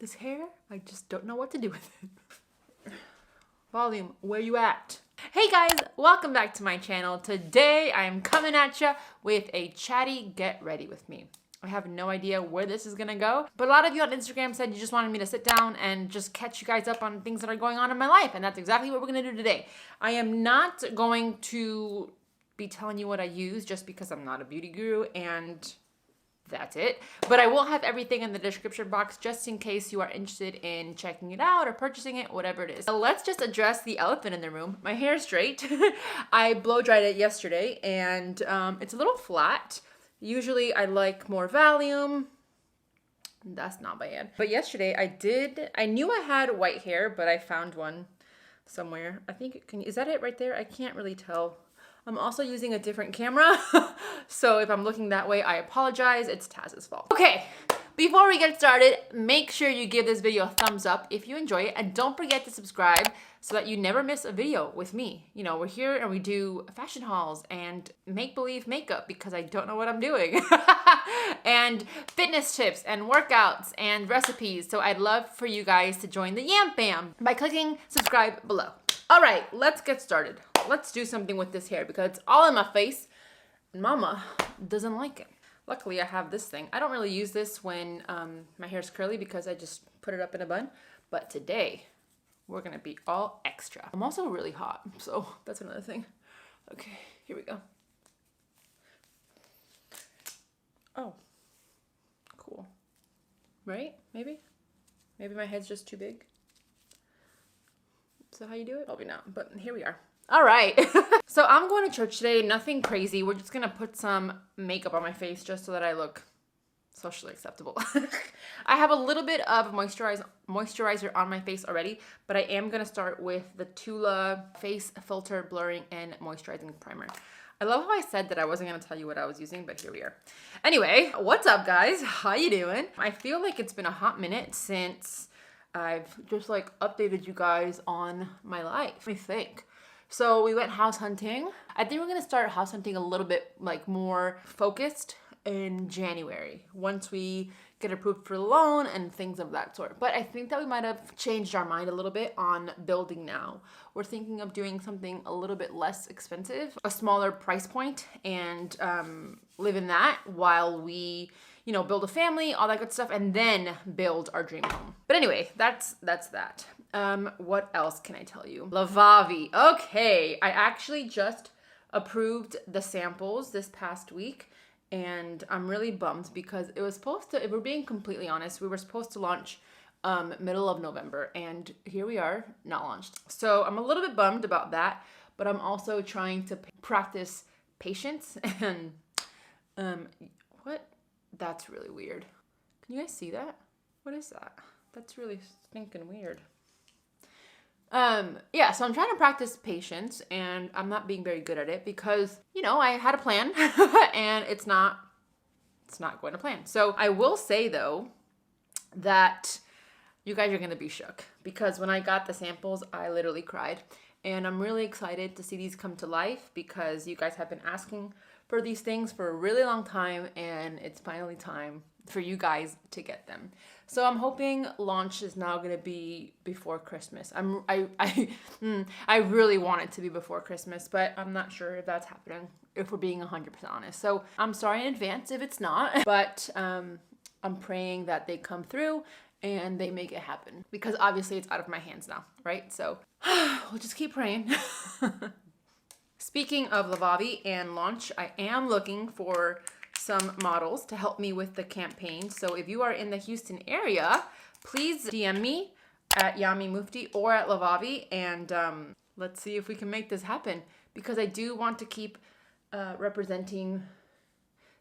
This hair, I just don't know what to do with it. Volume, where you at? Hey guys, welcome back to my channel. Today I'm coming at you with a chatty get ready with me. I have no idea where this is gonna go, but a lot of you on Instagram said you just wanted me to sit down and just catch you guys up on things that are going on in my life, and that's exactly what we're gonna do today. I am not going to be telling you what I use just because I'm not a beauty guru, and that's it. But I will have everything in the description box just in case you are interested in checking it out or purchasing it, whatever it is. So let's just address the elephant in the room. My hair is straight. I blow dried it yesterday and it's a little flat. Usually I like more volume. That's not bad. But yesterday I knew I had white hair, but I found one somewhere. I think, is that it right there? I can't really tell. I'm also using a different camera, so if I'm looking that way, I apologize. It's Taz's fault. Okay, before we get started, make sure you give this video a thumbs up if you enjoy it, and don't forget to subscribe so that you never miss a video with me. You know, we're here and we do fashion hauls and make-believe makeup because I don't know what I'm doing, and fitness tips and workouts and recipes. So I'd love for you guys to join the Yam Fam by clicking subscribe below. All right, let's get started. Let's do something with this hair because it's all in my face and Mama doesn't like it. Luckily, I have this thing. I don't really use this when my hair's curly because I just put it up in a bun. But today, we're gonna be all extra. I'm also really hot, so that's another thing. Okay, here we go. Oh, cool. Right? Maybe? Maybe my head's just too big. Is that how you do it? Probably not, but here we are. All right. So I'm going to church today, nothing crazy. We're just gonna put some makeup on my face just so that I look socially acceptable. I have a little bit of moisturizer on my face already, but I am gonna start with the Tula Face Filter Blurring and Moisturizing Primer. I love how I said that I wasn't gonna tell you what I was using, but here we are. Anyway, what's up guys? How you doing? I feel like it's been a hot minute since I've just like updated you guys on my life. Let me think. So we went house hunting. I think we're gonna start house hunting a little bit like more focused in January once we get approved for the loan and things of that sort. But I think that we might have changed our mind a little bit on building now. We're thinking of doing something a little bit less expensive, a smaller price point, and live in that while we, you know, build a family, all that good stuff, and then build our dream home. But anyway, that's that. What else can I tell you? Lavavi. Okay, I actually just approved the samples this past week, and I'm really bummed because it was supposed to, if we're being completely honest, we were supposed to launch middle of November, and here we are, not launched. So I'm a little bit bummed about that, but I'm also trying to practice patience and what? That's really weird. Can you guys see that? What is that? That's really stinking weird. Yeah, so I'm trying to practice patience, and I'm not being very good at it because, you know, I had a plan and it's not going to plan. So I will say though that you guys are going to be shook because when I got the samples, I literally cried, and I'm really excited to see these come to life because you guys have been asking for these things for a really long time, and it's finally time for you guys to get them. So I'm hoping launch is now gonna be before Christmas. I really want it to be before Christmas, but I'm not sure if that's happening, if we're being 100% honest. So I'm sorry in advance if it's not, but I'm praying that they come through and they make it happen because obviously it's out of my hands now, right? So we'll just keep praying. Speaking of Lavavi and launch, I am looking for some models to help me with the campaign. So if you are in the Houston area, please DM me at Yami Mufdi or at Lavavi, and let's see if we can make this happen because I do want to keep representing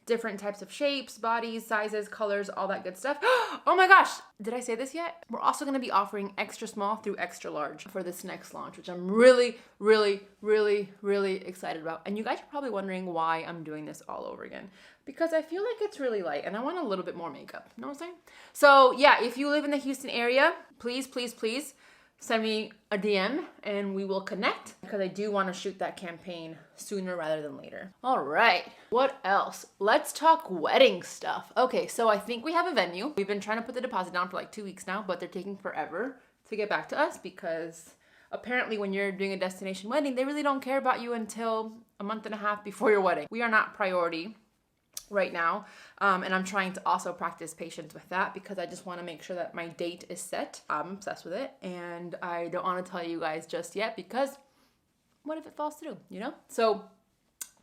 different types of shapes, bodies, sizes, colors, all that good stuff. Oh my gosh, did I say this yet? We're also gonna be offering extra small through extra large for this next launch, which I'm really, really, really, really excited about. And you guys are probably wondering why I'm doing this all over again. Because I feel like it's really light and I want a little bit more makeup, you know what I'm saying? So yeah, if you live in the Houston area, please, please, please send me a DM and we will connect, because I do want to shoot that campaign sooner rather than later. All right, what else? Let's talk wedding stuff. Okay, so I think we have a venue. We've been trying to put the deposit down for like 2 weeks now, but they're taking forever to get back to us, because apparently when you're doing a destination wedding, they really don't care about you until a month and a half before your wedding. We are not priority right now, and I'm trying to also practice patience with that, because I just want to make sure that my date is set. I'm obsessed with it, and I don't want to tell you guys just yet, because what if it falls through, you know? So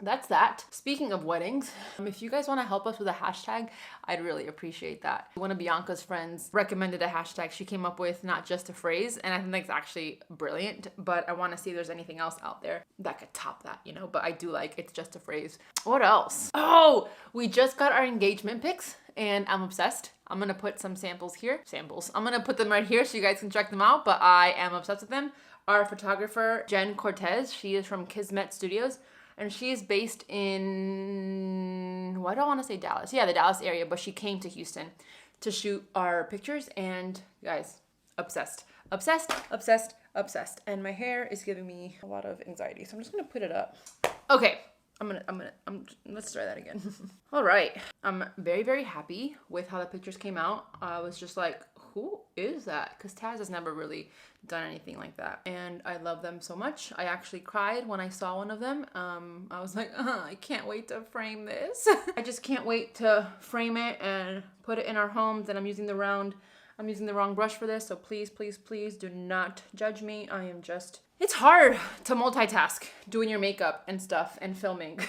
that's that. Speaking of weddings, if you guys want to help us with a hashtag, I'd really appreciate that. One of Bianca's friends recommended a hashtag. She came up with not just a phrase, and I think that's actually brilliant, but I want to see if there's anything else out there that could top that, you know? But I do like it's just a phrase. What else? Oh, we just got our engagement pics, and I'm obsessed. I'm gonna put some samples here. I'm gonna put them right here so you guys can check them out, but I am obsessed with them. Our photographer, Jen Cortez, she is from Kismet Studios, and she's based in, why do I want to say Dallas? Yeah, the Dallas area, but she came to Houston to shoot our pictures, and guys, obsessed. And my hair is giving me a lot of anxiety, so I'm just gonna put it up. Okay, let's try that again. All right, I'm very, very happy with how the pictures came out. I was just like, who is that? Because Taz has never really done anything like that, and I love them so much. I actually cried when I saw one of them. I was like, I can't wait to frame this. I just can't wait to frame it and put it in our homes. And I'm using the wrong brush for this, so please, please, please do not judge me. It's hard to multitask doing your makeup and stuff and filming.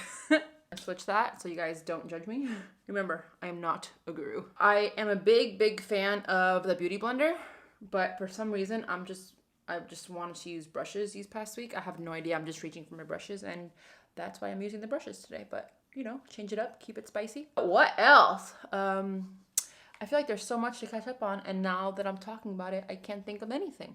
Switch that so you guys don't judge me. Remember, I am not a guru. I am a big, big fan of the Beauty Blender, but for some reason I just wanted to use brushes these past week. I have no idea. I'm just reaching for my brushes, and that's why I'm using the brushes today. But you know, change it up, keep it spicy. What else? I feel like there's so much to catch up on, and now that I'm talking about it, I can't think of anything.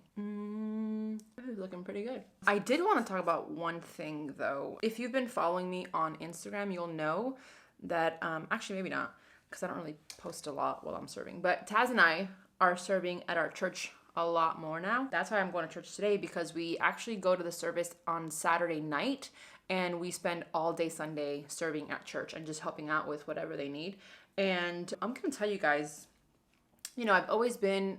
This is looking pretty good. I did want to talk about one thing though. If you've been following me on Instagram, you'll know that, actually maybe not, because I don't really post a lot while I'm serving, but Taz and I are serving at our church a lot more now. That's why I'm going to church today, because we actually go to the service on Saturday night, and we spend all day Sunday serving at church and just helping out with whatever they need. And I'm gonna tell you guys, you know, I've always been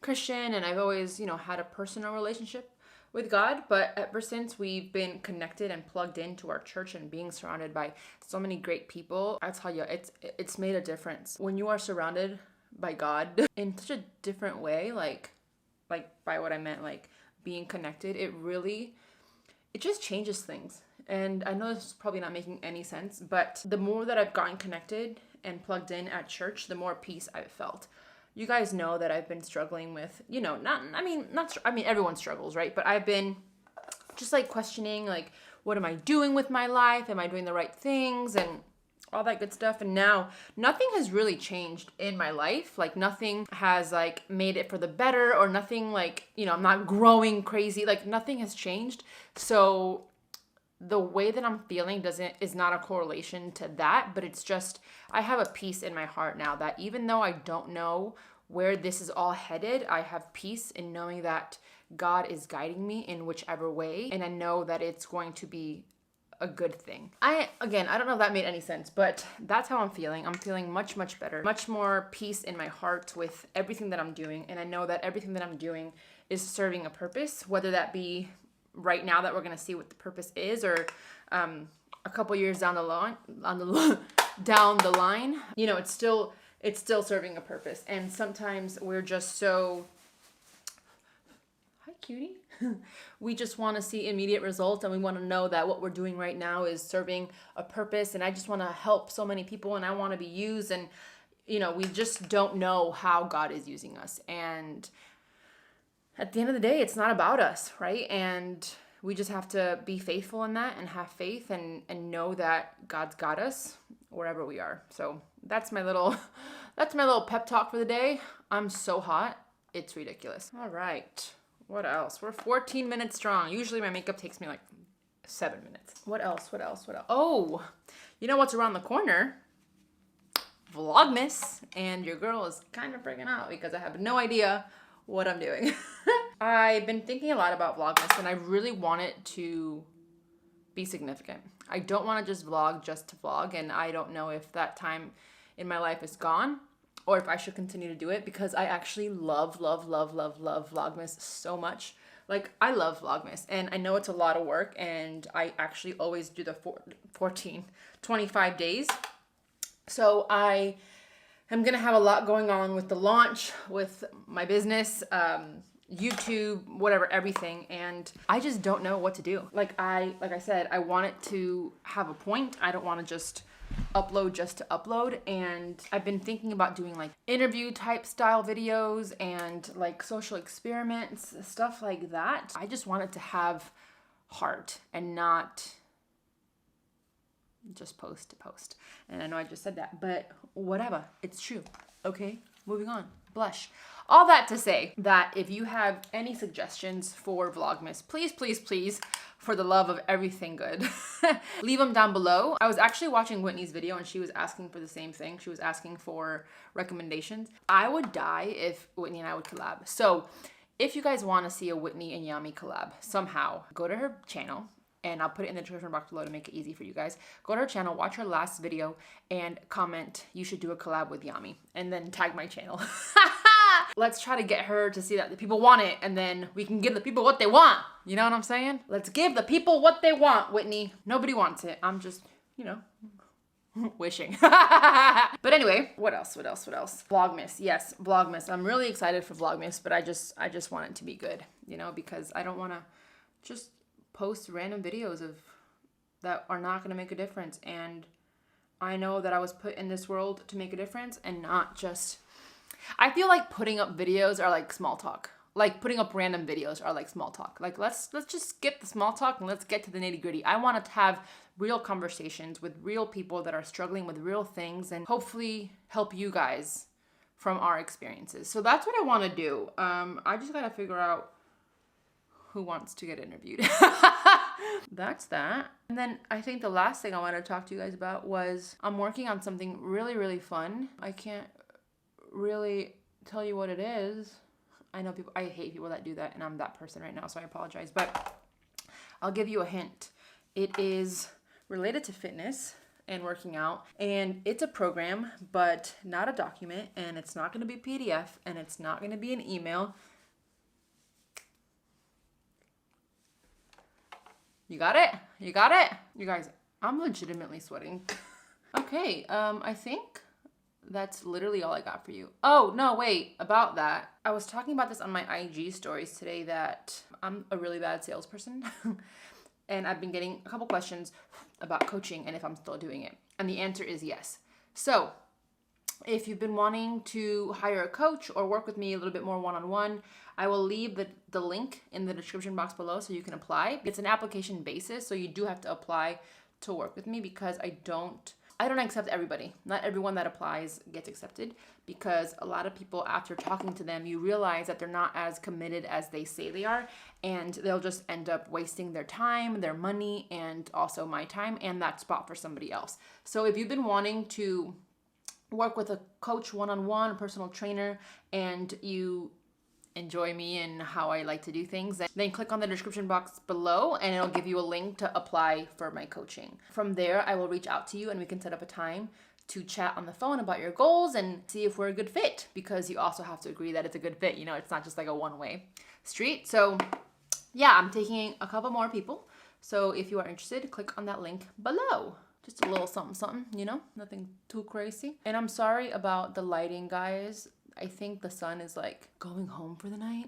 Christian, and I've always, you know, had a personal relationship with God, but ever since we've been connected and plugged into our church and being surrounded by so many great people, I tell you, it's made a difference. When you are surrounded by God in such a different way, like by what I meant, like being connected, it just changes things. And I know this is probably not making any sense, but the more that I've gotten connected and plugged in at church, the more peace I've felt. You guys know that I've been struggling with, you know, everyone struggles, right? But I've been just like questioning, like, what am I doing with my life? Am I doing the right things? And all that good stuff. And now nothing has really changed in my life. Like nothing has like made it for the better, or nothing like, you know, I'm not growing crazy. Like nothing has changed. So the way that I'm feeling is not a correlation to that, but it's just, I have a peace in my heart now that even though I don't know where this is all headed, I have peace in knowing that God is guiding me in whichever way, and I know that it's going to be a good thing. I don't know if that made any sense, but that's how I'm feeling. I'm feeling much, much better, much more peace in my heart with everything that I'm doing, and I know that everything that I'm doing is serving a purpose, whether that be right now that we're going to see what the purpose is, or a couple years down the line, you know, it's still serving a purpose. And sometimes we're just so, hi cutie, we just want to see immediate results, and we want to know that what we're doing right now is serving a purpose. And I just want to help so many people, and I want to be used, and you know, we just don't know how God is using us. And at the end of the day, it's not about us, right? And we just have to be faithful in that and have faith and know that God's got us wherever we are. So that's my little pep talk for the day. I'm so hot. It's ridiculous. All right. What else? We're 14 minutes strong. Usually my makeup takes me like 7 minutes. What else? Oh, you know what's around the corner? Vlogmas. And your girl is kind of freaking out because I have no idea what I'm doing. I've been thinking a lot about Vlogmas, and I really want it to be significant. I don't want to just vlog just to vlog, and I don't know if that time in my life is gone or if I should continue to do it, because I actually love Vlogmas so much. Like, I love Vlogmas, and I know it's a lot of work, and I actually always do the 25 days. So I am going to have a lot going on with the launch, with my business, YouTube, whatever, everything. And I just don't know what to do. Like I said, I want it to have a point. I don't want to just upload. And I've been thinking about doing like interview type style videos and like social experiments, stuff like that. I just want it to have heart and not just post to post. And I know I just said that, but whatever, it's true. Okay, moving on. Blush. All that to say that if you have any suggestions for Vlogmas, please, for the love of everything good, leave them down below. I was actually watching Whitney's video and she was asking for the same thing. She was asking for recommendations. I would die if Whitney and I would collab. So if you guys want to see a Whitney and Yami collab somehow, go to her channel. And I'll put it in the description box below to make it easy for you guys. Go to her channel, watch her last video, and comment, you should do a collab with Yami. And then tag my channel. Let's try to get her to see that the people want it, and then we can give the people what they want. You know what I'm saying? Let's give the people what they want, Whitney. Nobody wants it. I'm just, you know, wishing. But anyway, what else? Vlogmas. Yes, Vlogmas. I'm really excited for Vlogmas, but I just want it to be good, you know, because I don't want to just post random videos that are not going to make a difference. And I know that I was put in this world to make a difference, and not just, I feel like putting up videos are like small talk. Like putting up random videos are like small talk. Like let's just skip the small talk and let's get to the nitty-gritty. I want to have real conversations with real people that are struggling with real things, and hopefully help you guys from our experiences. So that's what I want to do. I just got to figure out who wants to get interviewed. That's that. And then I think the last thing I wanted to talk to you guys about was I'm working on something really fun. I can't really tell you what it is. I know I hate people that do that, and I'm that person right now, so I apologize. But I'll give you a hint. It is related to fitness and working out, and it's a program, but not a document, and it's not going to be PDF, and it's not going to be an email. You got it? You got it? You guys, I'm legitimately sweating. Okay, I think that's literally all I got for you. Oh, no, wait, about that. I was talking about this on my IG stories today, that I'm a really bad salesperson. And I've been getting a couple questions about coaching and if I'm still doing it. And the answer is yes. So if you've been wanting to hire a coach or work with me a little bit more one-on-one, I will leave the link in the description box below so you can apply. It's an application basis, so you do have to apply to work with me, because I don't accept everybody. Not everyone that applies gets accepted, because a lot of people, after talking to them, you realize that they're not as committed as they say they are, and they'll just end up wasting their time, their money, and also my time and that spot for somebody else. So if you've been wanting to work with a coach one-on-one, a personal trainer, and you enjoy me and how I like to do things, then click on the description box below and it'll give you a link to apply for my coaching. From there, I will reach out to you and we can set up a time to chat on the phone about your goals and see if we're a good fit, because you also have to agree that it's a good fit. You know, it's not just like a one-way street. So yeah, I'm taking a couple more people. So if you are interested, click on that link below. Just a little something, you know, nothing too crazy. And I'm sorry about the lighting, guys. I think the sun is like going home for the night.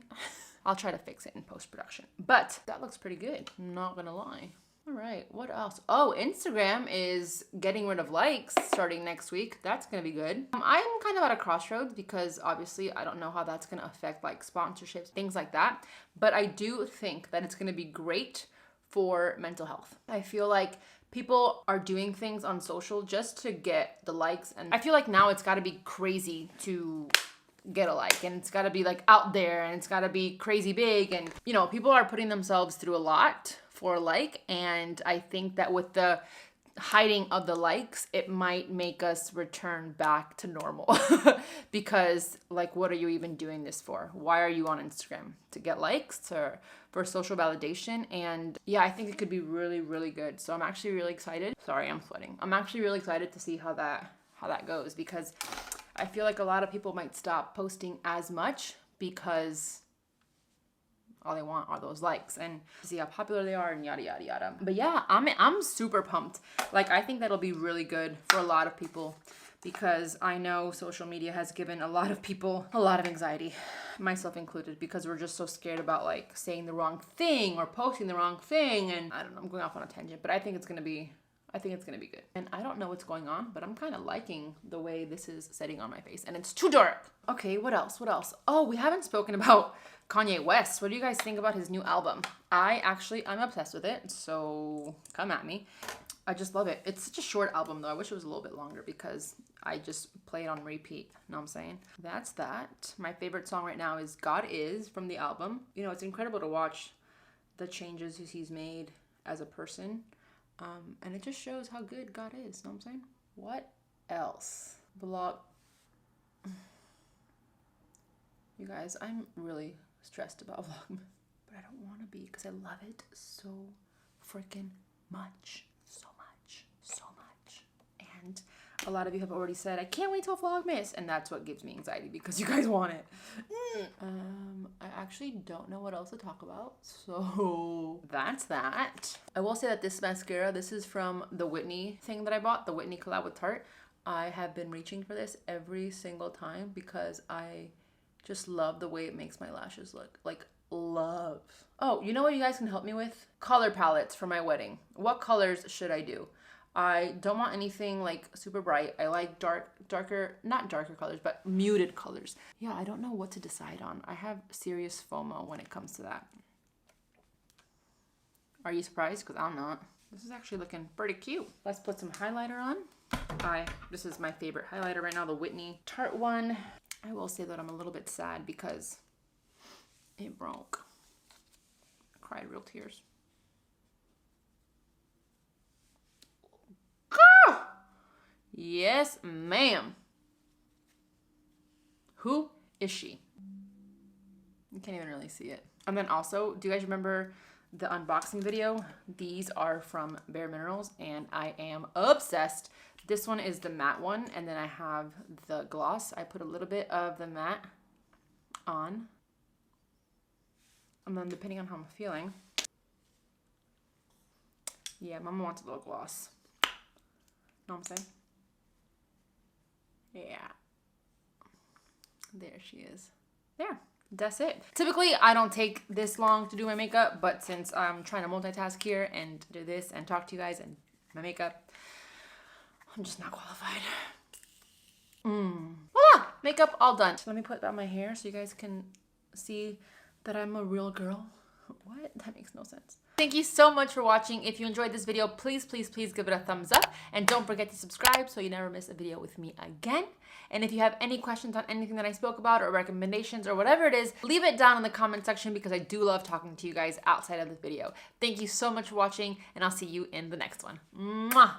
I'll try to fix it in post-production. But that looks pretty good, I'm not gonna lie. All right, what else? Oh, Instagram is getting rid of likes starting next week. That's gonna be good. I'm kind of at a crossroads, because obviously I don't know how that's gonna affect like sponsorships, things like that. But I do think that it's gonna be great for mental health. I feel like people are doing things on social just to get the likes, and I feel like now it's gotta be crazy to get a like, and it's got to be like out there, and it's got to be crazy big, and you know, people are putting themselves through a lot for a like. And I think that with the hiding of the likes, it might make us return back to normal. Because like, what are you even doing this for? Why are you on Instagram? To get likes or for social validation? And yeah, I think it could be really, really good. So I'm actually really excited. Sorry, I'm sweating. I'm actually really excited to see how that goes, because I feel like a lot of people might stop posting as much because all they want are those likes and see how popular they are and yada yada yada. But yeah, I'm super pumped. Like, I think that'll be really good for a lot of people, because I know social media has given a lot of people a lot of anxiety, myself included, because we're just so scared about like saying the wrong thing or posting the wrong thing. And I don't know, I'm going off on a tangent, but I think it's gonna be good. And I don't know what's going on, but I'm kind of liking the way this is setting on my face, and it's too dark. Okay, what else? Oh, we haven't spoken about Kanye West. What do you guys think about his new album? I'm obsessed with it, so come at me. I just love it. It's such a short album though. I wish it was a little bit longer because I just play it on repeat. Know what I'm saying? That's that. My favorite song right now is God Is from the album. You know, it's incredible to watch the changes he's made as a person. And it just shows how good God is. Know what I'm saying? What else? Vlog. You guys, I'm really stressed about Vlogmas, but I don't want to be, because I love it so freaking much. So much. And a lot of you have already said, I can't wait till Vlogmas, and that's what gives me anxiety, because you guys want it. I actually don't know what else to talk about, so that's that. I will say that this mascara, this is from the Whitney thing that I bought, the Whitney collab with Tarte. I have been reaching for this every single time because I just love the way it makes my lashes look. Like, love. Oh, you know what you guys can help me with? Color palettes for my wedding. What colors should I do? I don't want anything like super bright. I like not darker colors, but muted colors. Yeah, I don't know what to decide on. I have serious FOMO when it comes to that. Are you surprised? Because I'm not. This is actually looking pretty cute. Let's put some highlighter on. This is my favorite highlighter right now, the Whitney Tarte one. I will say that I'm a little bit sad because it broke. I cried real tears. Yes, ma'am. Who is she? You can't even really see it. And then also, do you guys remember the unboxing video? These are from Bare Minerals, and I am obsessed. This one is the matte one, and then I have the gloss. I put a little bit of the matte on, and then depending on how I'm feeling. Yeah, Mama wants a little gloss. Know what I'm saying? Yeah. There she is. There. That's it. Typically, I don't take this long to do my makeup, but since I'm trying to multitask here and do this and talk to you guys and my makeup, I'm just not qualified. Voila! Makeup all done. So let me put that on my hair so you guys can see that I'm a real girl. What? That makes no sense. Thank you so much for watching. If you enjoyed this video, please give it a thumbs up. And don't forget to subscribe so you never miss a video with me again. And if you have any questions on anything that I spoke about or recommendations or whatever it is, leave it down in the comment section because I do love talking to you guys outside of this video. Thank you so much for watching, and I'll see you in the next one. Mwah!